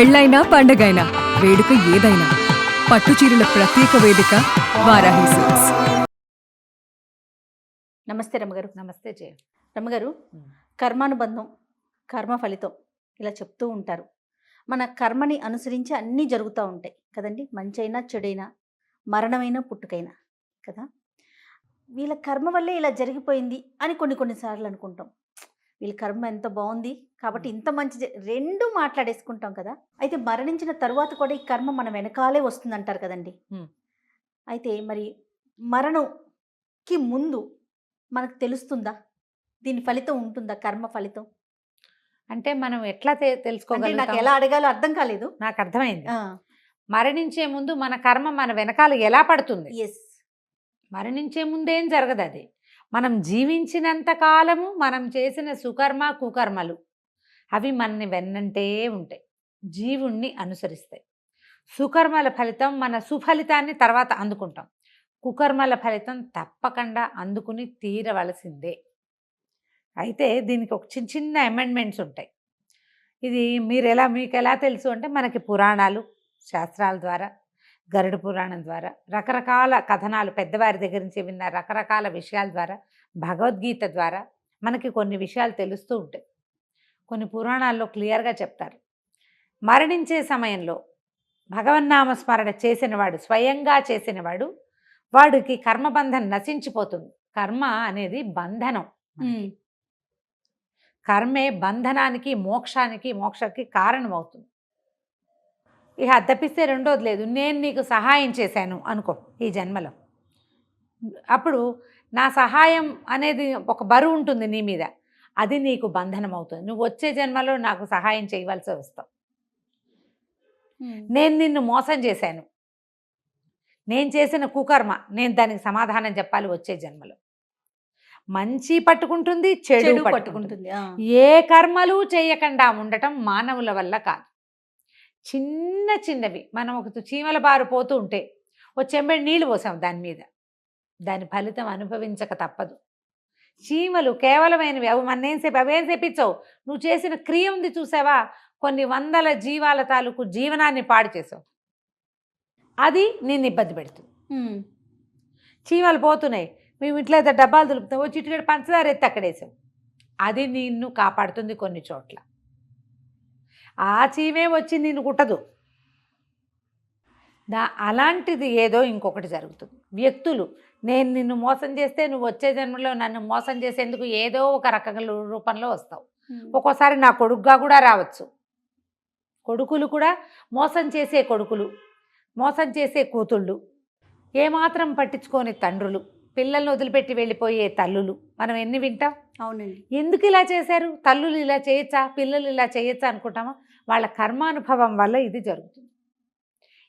పెళ్ళైనా పండగైనా వేడుక ఏదైనా పట్టుచీరల ప్రత్యేక వేదిక వారాహి సిల్క్స్. నమస్తే రమ్మగారు. నమస్తే జయ. రమ్మగారు, కర్మానుబంధం, కర్మ ఫలితం ఇలా చెప్తూ ఉంటారు. మన కర్మని అనుసరించి అన్నీ జరుగుతూ ఉంటాయి కదండి. మంచైనా చెడైనా, మరణమైనా పుట్టుకైనా కదా. వీళ్ళ కర్మ వల్లే ఇలా జరిగిపోయింది అని కొన్నిసార్లు అనుకుంటాం. వీళ్ళ కర్మ ఎంత బాగుంది కాబట్టి ఇంత మంచి రెండు మాట్లాడేసుకుంటాం కదా. అయితే మరణించిన తరువాత కూడా ఈ కర్మ మన వెనకాలే వస్తుంది అంటారు కదండి. అయితే మరి మరణంకి ముందు మనకు తెలుస్తుందా దీని ఫలితం ఉంటుందా, కర్మ ఫలితం? అంటే మనం ఎట్లా అంటే తెలుసుకోగలం? నాకు ఎలా అడగాలో అర్థం కాలేదు. నాకు అర్థమైంది. మరణించే ముందు మన కర్మ మన వెనకాల ఎలా పడుతుంది? ఎస్. మరణించే ముందేం జరగదు. అది మనం జీవించినంత కాలము మనం చేసిన సుకర్మ కుకర్మలు అవి మనని వెన్నంటే ఉంటాయి, జీవుణ్ణి అనుసరిస్తాయి. సుకర్మల ఫలితం మన సుఫలితాన్ని తర్వాత అందుకుంటాం. కుకర్మల ఫలితం తప్పకుండా అందుకుని తీరవలసిందే. అయితే దీనికి ఒక చిన్న చిన్న అమెండ్మెంట్స్ ఉంటాయి. ఇది మీకు ఎలా తెలుసు అంటే మనకి పురాణాలు, శాస్త్రాల ద్వారా, గరుడ పురాణం ద్వారా, రకరకాల కథనాలు పెద్దవారి దగ్గర నుంచి విన్న రకరకాల విషయాల ద్వారా, భగవద్గీత ద్వారా మనకి కొన్ని విషయాలు తెలుస్తూ ఉంటాయి. కొన్ని పురాణాల్లో క్లియర్గా చెప్తారు, మరణించే సమయంలో భగవన్నామస్మరణ చేసినవాడు, స్వయంగా చేసినవాడు, వాడికి కర్మబంధం నశించిపోతుంది. కర్మ అనేది బంధనం. కర్మే బంధనానికి మోక్షకి కారణమవుతుంది. ఇక తప్పిస్తే రెండోది లేదు. నేను నీకు సహాయం చేశాను అనుకో ఈ జన్మలో, అప్పుడు నా సహాయం అనేది ఒక బరువు ఉంటుంది నీ మీద, అది నీకు బంధనం అవుతుంది. నువ్వు వచ్చే జన్మలో నాకు సహాయం చేయవలసి వస్తావు. నేను నిన్ను మోసం చేశాను, నేను చేసిన కుకర్మ, నేను దానికి సమాధానం చెప్పాలి వచ్చే జన్మలో. మంచి పట్టుకుంటుంది, చెడు పట్టుకుంటుంది. ఏ కర్మలు చేయకుండా ఉండటం మానవుల వల్ల కాదు. చిన్న చిన్నవి, మనం ఒక చీమల బారు పోతూ ఉంటే ఓ చెంబెడి నీళ్లు పోసాం దాని మీద, దాని ఫలితం అనుభవించక తప్పదు. చీమలు కేవలమైనవి, అవేం సేపించవు. నువ్వు చేసిన క్రియ ఉంది చూసావా, కొన్ని వందల జీవాల తాలూకు జీవనాన్ని పాడు చేసావు, అది నిన్ను ఇబ్బంది పెడుతుంది. చీమలు పోతున్నాయి, మేము ఇంట్లో అయితే డబ్బాలు దులుపుతాం, ఓ చిటికెడు పంచదార ఎత్తి అక్కడేసాం, అది నిన్ను కాపాడుతుంది కొన్ని చోట్ల. ఆ చీమే వచ్చి నిన్ను కుట్టదు. అలాంటిది ఏదో ఇంకొకటి జరుగుతుంది. వ్యక్తులు, నేను నిన్ను మోసం చేస్తే నువ్వు వచ్చే జన్మలో నన్ను మోసం చేసేందుకు ఏదో ఒక రకంగా రూపంలో వస్తావు. ఒక్కోసారి నా కొడుకుగా కూడా రావచ్చు. కొడుకులు కూడా మోసం చేసే కొడుకులు, మోసం చేసే కూతుళ్ళు, ఏమాత్రం పట్టించుకోని తండ్రులు, పిల్లల్ని వదిలిపెట్టి వెళ్ళిపోయే తల్లులు మనం ఎన్ని వింటాం. అవునండి. ఎందుకు ఇలా చేశారు, తల్లులు ఇలా చేయొచ్చా, పిల్లలు ఇలా చేయొచ్చా అనుకుంటామా? వాళ్ళ కర్మానుభవం వల్ల ఇది జరుగుతుంది.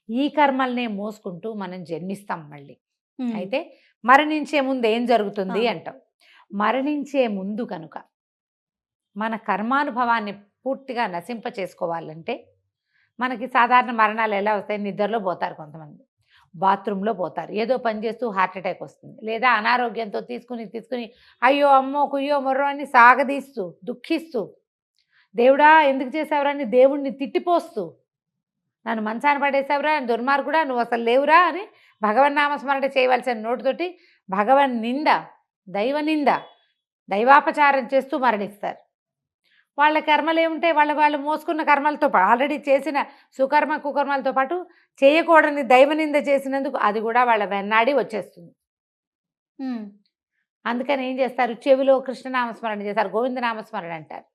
ఈ కర్మల్నే మోసుకుంటూ మనం జన్మిస్తాం మళ్ళీ. అయితే మరణించే ముందు ఏం జరుగుతుంది అంటాం. మరణించే ముందు కనుక మన కర్మానుభవాన్ని పూర్తిగా నశింప చేసుకోవాలంటే, మనకి సాధారణ మరణాలు ఎలా వస్తాయి? నిద్రలో పోతారు కొంతమంది, బాత్రూంలో పోతారు, ఏదో పని చేస్తూ హార్ట్ అటాక్ వస్తుంది, లేదా అనారోగ్యంతో తీసుకుని అయ్యో అమ్మో కుయ్యో మొర్రో అని సాగదీస్తూ దుఃఖిస్తూ, దేవుడా ఎందుకు చేసావురా అని దేవుణ్ణి తిట్టిపోస్తూ, నన్ను మంచాన పడేసావురా, దుర్మార్గుడా, నువ్వు అసలు లేవురా అని భగవన్నామస్మరణ చేయవలసిన నోటితోటి భగవన్ నింద, దైవ నింద, దైవాపచారం చేస్తూ మరణిస్తారు. వాళ్ళ కర్మలు ఏముంటాయి, వాళ్ళు మోసుకున్న కర్మలతో పాటు, ఆల్రెడీ చేసిన సుకర్మ కుకర్మలతో పాటు చేయకూడని దైవనింద చేసినందుకు అది కూడా వాళ్ళ వెన్నాడి వచ్చేస్తుంది. అందుకని ఏం చేస్తారు, చెవిలో కృష్ణనామస్మరణ చేస్తారు, గోవిందనామస్మరణ అంటారు,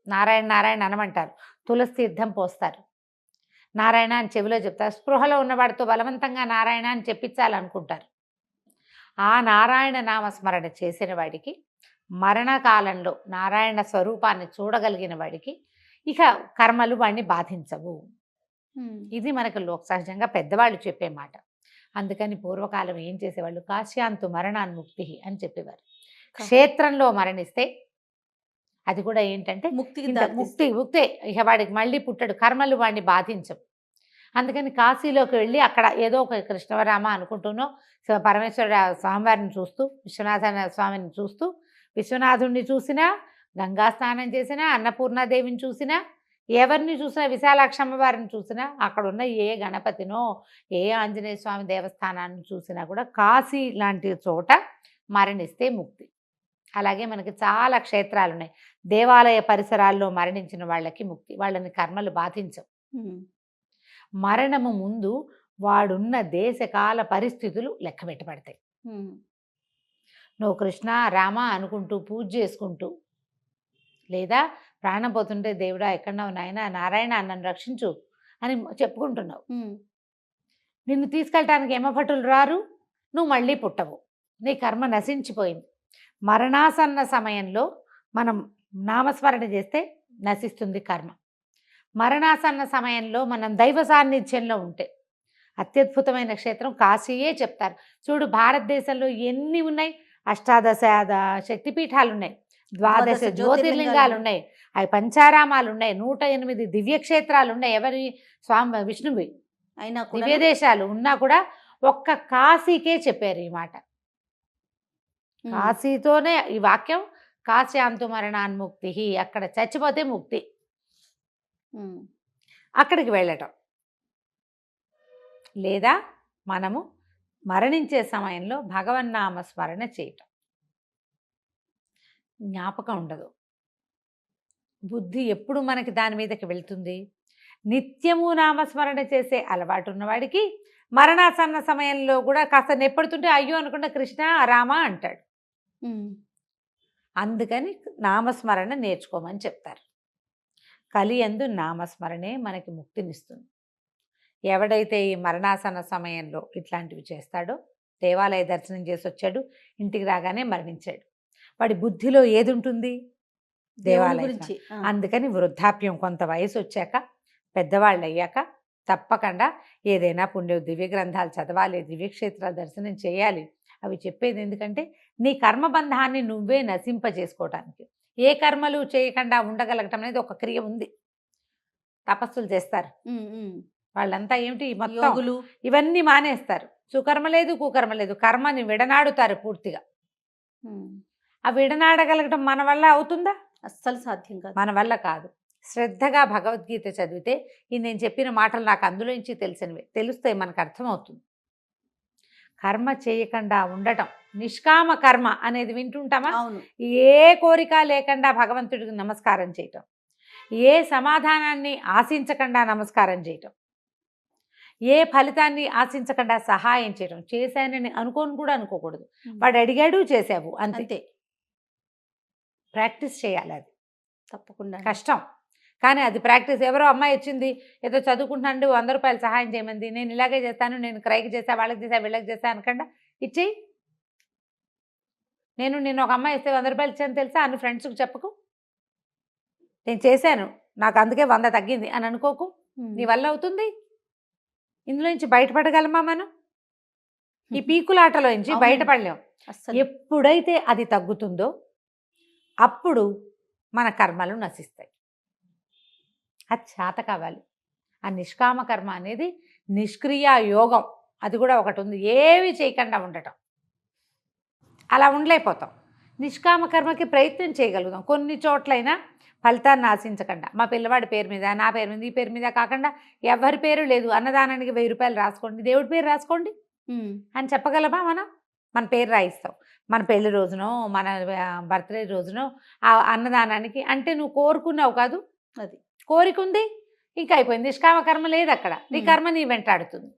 నారాయణ నారాయణ అనమంటారు, తులసి తీర్థం పోస్తారు, నారాయణ అని చెవిలో చెప్తారు. స్పృహలో ఉన్నవాడితో బలవంతంగా నారాయణ అని చెప్పించాలనుకుంటారు. ఆ నారాయణ నామస్మరణ చేసిన వాడికి మరణకాలంలో నారాయణ స్వరూపాన్ని చూడగలిగిన వాడికి ఇక కర్మలు వాడిని బాధించవు. ఇది మనకు లోక సహజంగా పెద్దవాళ్ళు చెప్పే మాట. అందుకని పూర్వకాలం ఏం చేసేవాళ్ళు, కాశ్యాంతు మరణాన్ముక్తి అని చెప్పేవారు. క్షేత్రంలో మరణిస్తే అది కూడా ఏంటంటే ముక్తే, ఇక వాడికి మళ్ళీ పుట్టడు, కర్మలు వాడిని బాధించవు. అందుకని కాశీలోకి వెళ్ళి అక్కడ ఏదో ఒక కృష్ణవరామ అనుకుంటూనో పరమేశ్వర స్వామివారిని చూస్తూ, విశ్వనాథ స్వామిని చూస్తూ, విశ్వనాథుణ్ణి చూసినా, గంగా స్నానం చేసినా, అన్నపూర్ణాదేవిని చూసినా, ఎవరిని చూసినా విశాలాక్షమ్మ వారిని చూసినా, అక్కడ ఉన్న ఏ గణపతినో ఏ ఆంజనేయ స్వామి దేవస్థానాన్ని చూసినా కూడా కాశీ లాంటి చోట మరణిస్తే ముక్తి. అలాగే మనకి చాలా క్షేత్రాలు ఉన్నాయి. దేవాలయ పరిసరాల్లో మరణించిన వాళ్ళకి ముక్తి, వాళ్ళని కర్మలు బాధించవు. మరణము ముందు వాడున్న దేశకాల పరిస్థితులు లెక్క పెట్టబడతాయి. నువ్వు కృష్ణ రామ అనుకుంటూ పూజ చేసుకుంటూ, లేదా ప్రాణం పోతుంటే దేవుడా ఎక్కడున్నావు నాయన నారాయణ నన్ను రక్షించు అని చెప్పుకుంటున్నావు. నిన్ను తీసుకెళ్ళటానికి యమభటులు రారు, నువ్వు మళ్ళీ పుట్టవు, నీ కర్మ నశించిపోయింది. మరణాసన్న సమయంలో మనం నామస్మరణ చేస్తే నశిస్తుంది కర్మ. మరణాసన్న సమయంలో మనం దైవ సాన్నిధ్యంలో ఉంటే అత్యద్భుతమైన క్షేత్రం కాశీయే చెప్తారు. చూడు, భారతదేశంలో ఎన్ని ఉన్నాయి, అష్టాదశ శక్తిపీఠాలు ఉన్నాయి, 12 జ్యోతిర్లింగాలు ఉన్నాయి, అవి పంచారామాలు ఉన్నాయి, 108 దివ్యక్షేత్రాలు ఉన్నాయి. ఎవరి స్వామి విష్ణువి అయినా దివ్య దేశాలు ఉన్నా కూడా ఒక్క కాశీకే చెప్పారు ఈ మాట. కాశీతోనే ఈ వాక్యం, కాశ్యాంతు మరణాన్ముక్తి, అక్కడ చచ్చిపోతే ముక్తి. అక్కడికి వెళ్ళటం, లేదా మనము మరణించే సమయంలో భగవన్నామ స్మరణ చేయటం. జ్ఞాపకం ఉండదు, బుద్ధి ఎప్పుడు మనకి దాని మీదకి వెళ్తుంది. నిత్యము నామస్మరణ చేసే అలవాటు ఉన్నవాడికి మరణాసన్న సమయంలో కూడా కాస్త నెప్పుడుతుంటే అయ్యో అనుకుంటే కృష్ణ రామ అంటాడు. అందుకని నామస్మరణ నేర్చుకోమని చెప్తారు. కలియందు నామస్మరణే మనకి ముక్తినిస్తుంది. ఎవడైతే ఈ మరణాసన్న సమయంలో ఇట్లాంటివి చేస్తాడో, దేవాలయ దర్శనం చేసి వచ్చాడు, ఇంటికి రాగానే మరణించాడు, వాడి బుద్ధిలో ఏది ఉంటుంది? దేవాలయం గురించి. అందుకని వృద్ధాప్యం, కొంత వయసు వచ్చాక, పెద్దవాళ్ళు అయ్యాక తప్పకుండా ఏదైనా పుణ్య దివ్య గ్రంథాలు చదవాలి, దివ్యక్షేత్రాలు దర్శనం చేయాలి. అవి చెప్పేది ఎందుకంటే నీ కర్మబంధాన్ని నువ్వే నశింపజేసుకోవటానికి. ఏ కర్మలు చేయకుండా ఉండగలగటం అనేది ఒక క్రియ ఉంది. తపస్సులు చేస్తారు వాళ్ళంతా, ఏమిటి మొత్తం ఇవన్నీ మానేస్తారు. సుకర్మ లేదు, కుకర్మ లేదు, కర్మని విడనాడుతారు పూర్తిగా. ఆ విడనాడగలగటం మన వల్ల అవుతుందా? అస్సలు సాధ్యం కాదు, మన వల్ల కాదు. శ్రద్ధగా భగవద్గీత చదివితే ఈ నేను చెప్పిన మాటలు నాకు అందులో నుంచి తెలిసినవి తెలుస్తాయి, మనకు అర్థమవుతుంది. కర్మ చేయకుండా ఉండటం, నిష్కామ కర్మ అనేది వింటుంటామా? ఏ కోరిక లేకుండా భగవంతుడికి నమస్కారం చేయటం, ఏ సమాధానాన్ని ఆశించకుండా నమస్కారం చేయటం, ఏ ఫలితాన్ని ఆశించకుండా సహాయం చేయటం. చేశానని అనుకోని కూడా అనుకోకూడదు, వాడు అడిగాడు చేసావు అంతే. ప్రాక్టీస్ చేయాలి, అది తప్పకుండా కష్టం, కానీ అది ప్రాక్టీస్. ఎవరో అమ్మాయి వచ్చింది, ఏదో చదువుకుంటున్నాండి, 100 రూపాయలు సహాయం చేయమంది, నేను ఇలాగే చేస్తాను, నేను క్రైకి చేసా, వాళ్ళకి చేసా, వీళ్ళకి చేసా అనకుండా ఇచ్చేయి. నేను ఒక అమ్మాయి ఇస్తే 100 రూపాయలు ఇచ్చాను తెలుసా అని ఫ్రెండ్స్కి చెప్పకు. నేను చేశాను, నాకు అందుకే 100 తగ్గింది అని అనుకోకు. నీ వల్ల అవుతుంది. ఇందులో నుంచి బయటపడగలమా మనం? ఈ పీకులాటలో నుంచి బయటపడలేం. ఎప్పుడైతే అది తగ్గుతుందో అప్పుడు మన కర్మలు నశిస్తాయి. అది చేత కావాలి. ఆ నిష్కామ కర్మ అనేది నిష్క్రియ యోగం, అది కూడా ఒకటి ఉంది. ఏవి చేయకుండా ఉండటం, అలా ఉండలేకపోతాం. నిష్కామ కర్మకి ప్రయత్నం చేయగలుగుతాం కొన్ని చోట్లైనా, ఫలితాన్ని ఆశించకుండా. మా పిల్లవాడి పేరు మీద, నా పేరు మీద, ఈ పేరు మీద కాకుండా, ఎవరి పేరు లేదు, అన్నదానానికి 1000 రూపాయలు రాసుకోండి, దేవుడి పేరు రాసుకోండి అని చెప్పగలమా మనం? మన పేరు రాయిస్తాం. మన పెళ్లి రోజునో, మన బర్త్డే రోజునో ఆ అన్నదానానికి అంటే నువ్వు కోరుకున్నావు కాదు, అది కోరిక ఉంది, ఇంకా అయిపోయింది. నిష్కామ కర్మ లేదు అక్కడ, నీ కర్మ నీ వెంటాడుతుంది.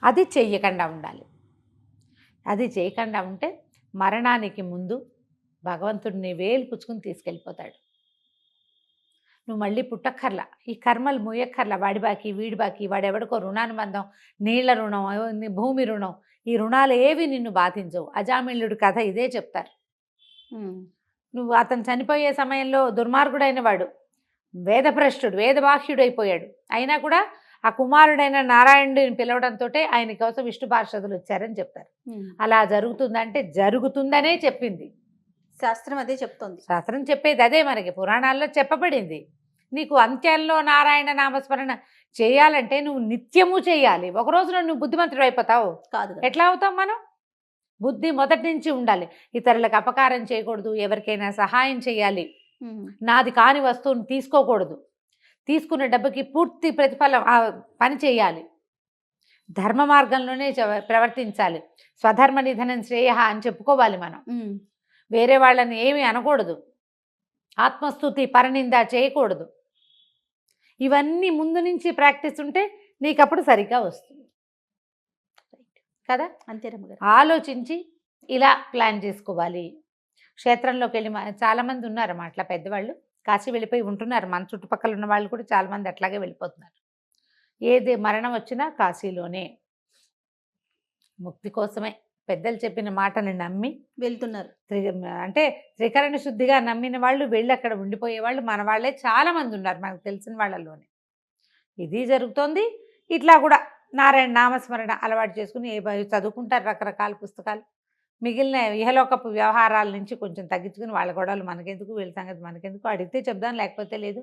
అది చెయ్యకుండా ఉండాలి. అది చేయకుండా ఉంటే మరణానికి ముందు భగవంతుడిని వేలు పుచ్చుకుని తీసుకెళ్ళిపోతాడు. నువ్వు మళ్ళీ పుట్టక్కర్లా, ఈ కర్మలు ముయ్యక్కర్లా. వాడి బాకి, వీడి బాకి, వాడెవడికో రుణానుబంధం, నీళ్ల రుణం, భూమి రుణం, ఈ రుణాలు ఏవి నిన్ను బాధించవు. అజామిళుడి కథ ఇదే చెప్తారు. నువ్వు అతను చనిపోయే సమయంలో దుర్మార్గుడైన వాడు, వేదభ్రష్టుడు, వేదబాహ్యుడు అయిపోయాడు. అయినా కూడా ఆ కుమారుడైన నారాయణుడిని పిలవడంతో ఆయన కోసం విష్ణు పార్షదులు వచ్చారని చెప్తారు. అలా జరుగుతుందంటే జరుగుతుందనే చెప్పింది శాస్త్రం, అదే చెప్తోంది. శాస్త్రం చెప్పేది అదే, మనకి పురాణాల్లో చెప్పబడింది. నీకు అంత్యంలో నారాయణ నామస్మరణ చేయాలంటే నువ్వు నిత్యము చేయాలి. ఒక రోజులో నువ్వు బుద్ధిమంతుడు అయిపోతావు కాదు. ఎట్లా అవుతావు మనం? బుద్ధి మొదటి నుంచి ఉండాలి. ఇతరులకు అపకారం చేయకూడదు, ఎవరికైనా సహాయం చేయాలి, నాది కాని వస్తువుని తీసుకోకూడదు, తీసుకున్న డబ్బుకి పూర్తి ప్రతిఫలం ఆ పని చేయాలి, ధర్మ మార్గంలోనే ప్రవర్తించాలి. స్వధర్మ నిధనం శ్రేయ అని చెప్పుకోవాలి మనం. వేరే వాళ్ళని ఏమీ అనకూడదు, ఆత్మస్తుతి పరనింద చేయకూడదు. ఇవన్నీ ముందు నుంచి ప్రాక్టీస్ ఉంటే నీకు అప్పుడు సరిగ్గా వస్తుంది కదా. అంతే రమ్మగారు. ఆలోచించి ఇలా ప్లాన్ చేసుకోవాలి. క్షేత్రంలోకి వెళ్ళి చాలామంది ఉన్నారు అట్లా పెద్దవాళ్ళు కాశీ వెళ్ళిపోయి ఉంటున్నారు. మన చుట్టుపక్కల ఉన్న వాళ్ళు కూడా చాలామంది అట్లాగే వెళ్ళిపోతున్నారు. ఏది మరణం వచ్చినా కాశీలోనే ముక్తి కోసమే పెద్దలు చెప్పిన మాటని నమ్మి వెళ్తున్నారు. అంటే త్రికరణ శుద్ధిగా నమ్మిన వాళ్ళు వెళ్ళి అక్కడ ఉండిపోయే వాళ్ళు మన వాళ్ళే చాలామంది ఉన్నారు, మనకు తెలిసిన వాళ్ళలోనే. ఇది జరుగుతోంది. ఇట్లా కూడా నారాయణ నామస్మరణ అలవాటు చేసుకుని చదువుకుంటారు రకరకాల పుస్తకాలు. మిగిలిన ఇహలోకపు వ్యవహారాల నుంచి కొంచెం తగ్గించుకుని వాళ్ళ గొడవలు మనకెందుకు, వీళ్ళ సంగతి మనకెందుకు, అడిగితే చెప్దాం లేకపోతే లేదు.